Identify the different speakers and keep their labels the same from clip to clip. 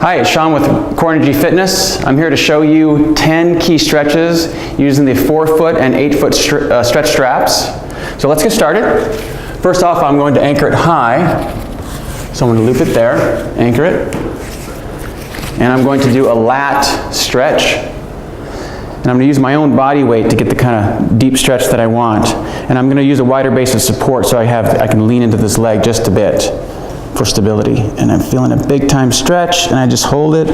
Speaker 1: Hi, it's Sean with Core Energy Fitness. I'm here to show you 10 key stretches using the 4-foot and 8-foot stretch straps. So let's get started. First off, I'm going to anchor it high. So I'm going to loop it there, anchor it. And I'm going to do a lat stretch. And I'm going to use my own body weight to get the kind of deep stretch that I want. And I'm going to use a wider base of support so I can lean into this leg just a bit for stability. And I'm feeling a big time stretch, and I just hold it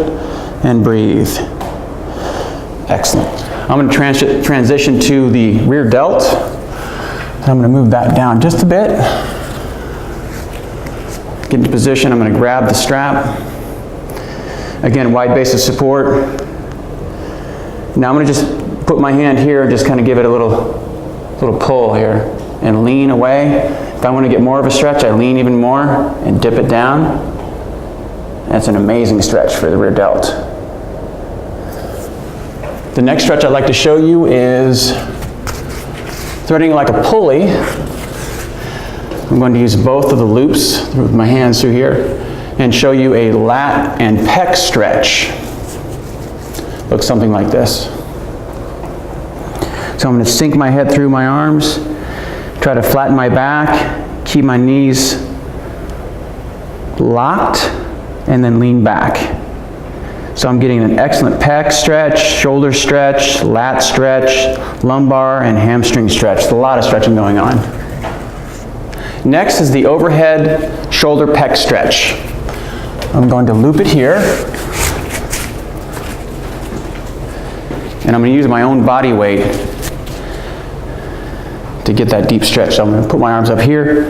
Speaker 1: and breathe. Excellent. I'm going to transition to the rear delt. I'm going to move that down just a bit. Get into position. I'm going to grab the strap. Again, wide base of support. Now I'm going to just put my hand here and just kind of give it a little pull here and lean away. If I want to get more of a stretch, I lean even more and dip it down. That's an amazing stretch for the rear delt. The next stretch I'd like to show you is threading like a pulley. I'm going to use both of the loops with my hands through here and show you a lat and pec stretch. Looks something like this. So I'm going to sink my head through my arms, try to flatten my back, keep my knees locked, and then lean back. So I'm getting an excellent pec stretch, shoulder stretch, lat stretch, lumbar, and hamstring stretch. There's a lot of stretching going on. Next is the overhead shoulder pec stretch. I'm going to loop it here. And I'm going to use my own body weight to get that deep stretch. So I'm going to put my arms up here,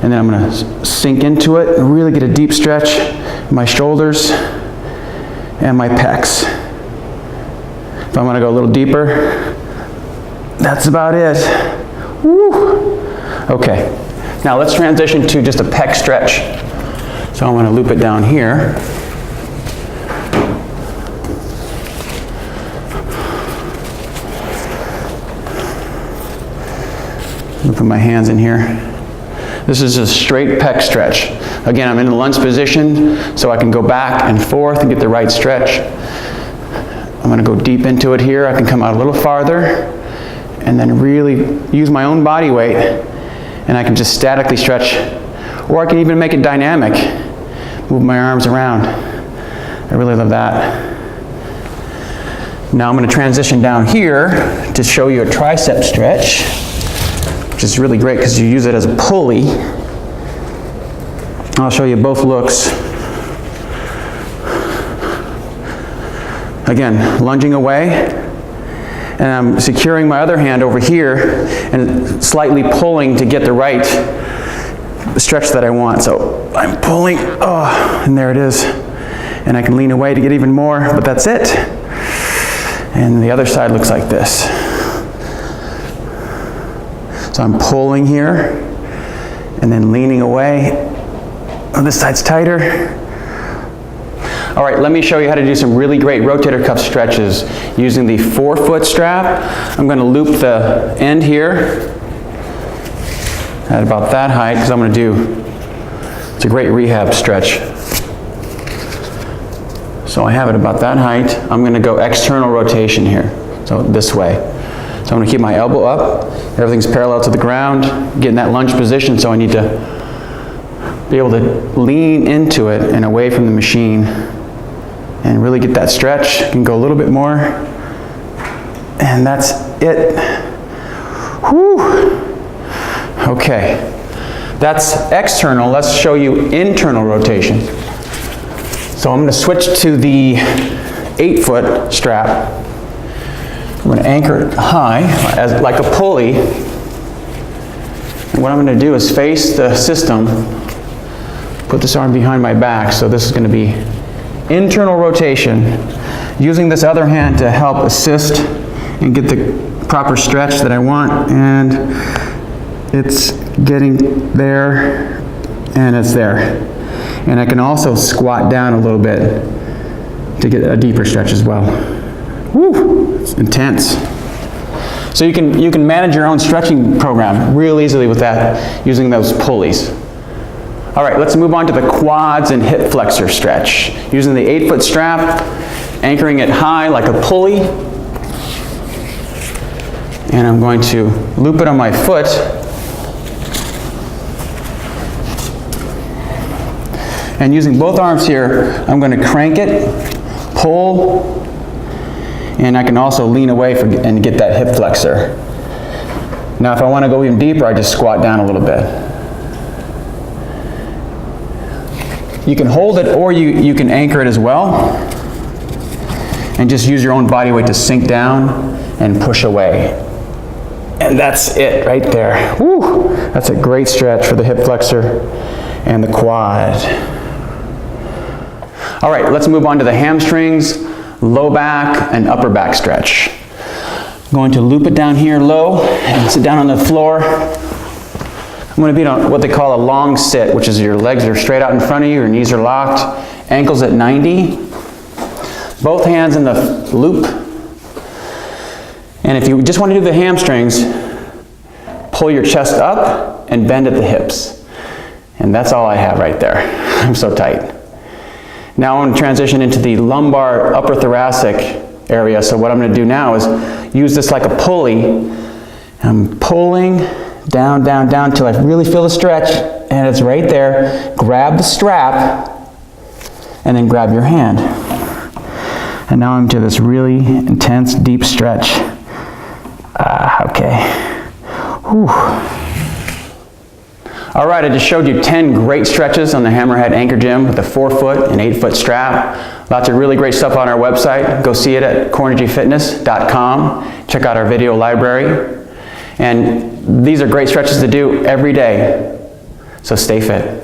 Speaker 1: and then I'm going to sink into it and really get a deep stretch in my shoulders and my pecs. If I want to go a little deeper, that's about it. Woo! Okay, now let's transition to just a pec stretch. So I'm going to loop it down here. Put my hands in here. This is a straight pec stretch. Again, I'm in the lunge position so I can go back and forth and get the right stretch. I'm going to go deep into it here. I can come out a little farther and then really use my own body weight, and I can just statically stretch, or I can even make it dynamic. Move my arms around. I really love that. Now I'm going to transition down here to show you a tricep stretch, which is really great because you use it as a pulley. I'll show you both looks. Again, lunging away, and I'm securing my other hand over here and slightly pulling to get the right stretch that I want. So I'm pulling, and there it is. And I can lean away to get even more, but that's it. And the other side looks like this. So I'm pulling here and then leaning away. Oh, this side's tighter. All right, let me show you how to do some really great rotator cuff stretches using the 4-foot strap. I'm going to loop the end here at about that height because I'm going to do, it's a great rehab stretch. So I have it about that height. I'm going to go external rotation here, so this way. So I'm going to keep my elbow up. Everything's parallel to the ground. Get in that lunge position, so I need to be able to lean into it and away from the machine and really get that stretch. You can go a little bit more. And that's it. Whew. Okay. That's external. Let's show you internal rotation. So I'm going to switch to the 8-foot strap. I'm going to anchor it high, as like a pulley. And what I'm going to do is face the system, put this arm behind my back, so this is going to be internal rotation, using this other hand to help assist and get the proper stretch that I want, and it's getting there, and it's there. And I can also squat down a little bit to get a deeper stretch as well. Woo, it's intense. So you can manage your own stretching program real easily with that, using those pulleys. All right, let's move on to the quads and hip flexor stretch. Using the 8-foot strap, anchoring it high like a pulley. And I'm going to loop it on my foot. And using both arms here, I'm going to crank it, pull, and I can also lean away and get that hip flexor. Now if I want to go even deeper, I just squat down a little bit. You can hold it or you can anchor it as well. And just use your own body weight to sink down and push away. And that's it right there. Woo! That's a great stretch for the hip flexor and the quad. All right, let's move on to the hamstrings, low back, and upper back stretch. I'm going to loop it down here low and sit down on the floor. I'm going to be on what they call a long sit, which is your legs are straight out in front of you, your knees are locked, ankles at 90, both hands in the loop. And if you just want to do the hamstrings, pull your chest up and bend at the hips. And that's all I have right there. I'm so tight. Now I'm going to transition into the lumbar upper thoracic area. So what I'm going to do now is use this like a pulley. I'm pulling down, down, down until I really feel the stretch, and it's right there. Grab the strap and then grab your hand. And now I'm to this really intense, deep stretch. Okay. Whew. All right, I just showed you 10 great stretches on the Hammerhead Anchor Gym with a 4-foot and 8-foot strap. Lots of really great stuff on our website. Go see it at cornergyfitness.com. Check out our video library. And these are great stretches to do every day. So stay fit.